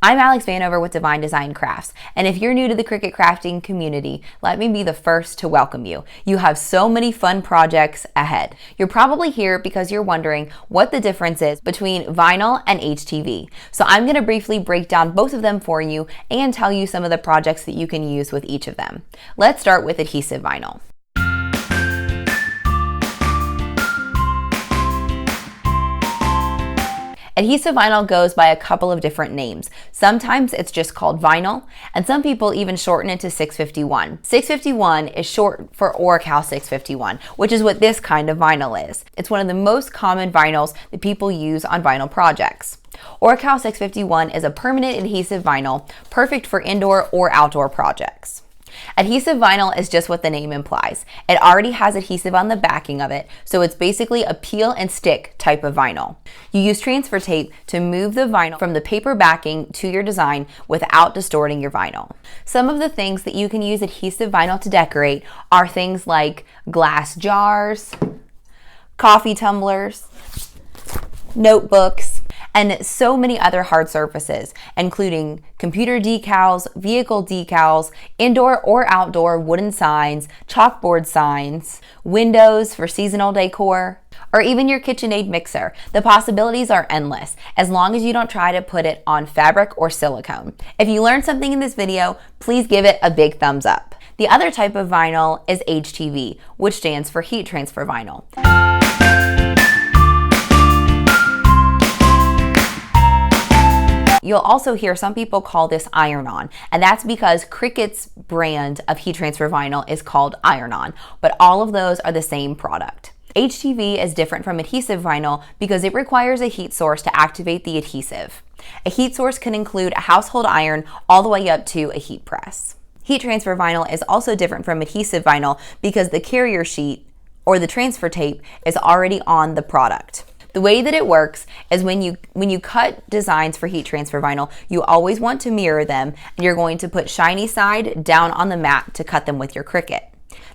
I'm Alex Vanover with Divine Design Crafts, and if you're new to the Cricut crafting community, let me be the first to welcome you. You have so many fun projects ahead. You're probably here because you're wondering what the difference is between vinyl and HTV. So I'm going to briefly break down both of them for you and tell you some of the projects that you can use with each of them. Let's start with adhesive vinyl. Adhesive vinyl goes by a couple of different names. Sometimes it's just called vinyl, and some people even shorten it to 651. 651 is short for Oracal 651, which is what this kind of vinyl is. It's one of the most common vinyls that people use on vinyl projects. Oracal 651 is a permanent adhesive vinyl, perfect for indoor or outdoor projects. Adhesive vinyl is just what the name implies. It already has adhesive on the backing of it, so it's basically a peel and stick type of vinyl. You use transfer tape to move the vinyl from the paper backing to your design without distorting your vinyl. Some of the things that you can use adhesive vinyl to decorate are things like glass jars, coffee tumblers, notebooks, and so many other hard surfaces, including computer decals, vehicle decals, indoor or outdoor wooden signs, chalkboard signs, windows for seasonal decor, or even your KitchenAid mixer. The possibilities are endless, as long as you don't try to put it on fabric or silicone. If you learned something in this video, please give it a big thumbs up. The other type of vinyl is HTV, which stands for heat transfer vinyl. You'll also hear some people call this iron-on, and that's because Cricut's brand of heat transfer vinyl is called iron-on, but all of those are the same product. HTV is different from adhesive vinyl because it requires a heat source to activate the adhesive. A heat source can include a household iron all the way up to a heat press. Heat transfer vinyl is also different from adhesive vinyl because the carrier sheet or the transfer tape is already on the product. The way that it works is when you cut designs for heat transfer vinyl, you always want to mirror them, and you're going to put shiny side down on the mat to cut them with your Cricut.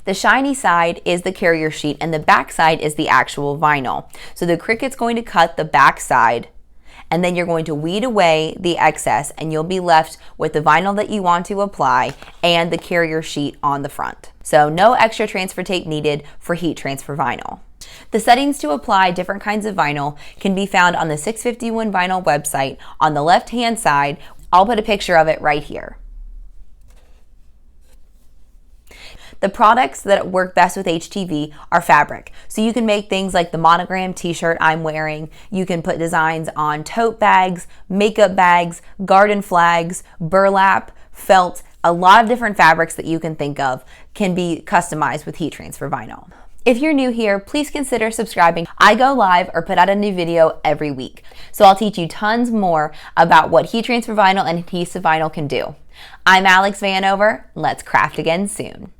The shiny side is the carrier sheet and the back side is the actual vinyl. So the Cricut's going to cut the back side, and then you're going to weed away the excess, and you'll be left with the vinyl that you want to apply and the carrier sheet on the front. So no extra transfer tape needed for heat transfer vinyl. The settings to apply different kinds of vinyl can be found on the 651 Vinyl website on the left-hand side. I'll put a picture of it right here. The products that work best with HTV are fabric. So you can make things like the monogram t-shirt I'm wearing. You can put designs on tote bags, makeup bags, garden flags, burlap, felt. A lot of different fabrics that you can think of can be customized with heat transfer vinyl. If you're new here, please consider subscribing. I go live or put out a new video every week. So I'll teach you tons more about what heat transfer vinyl and adhesive vinyl can do. I'm Alex Vanover. Let's craft again soon.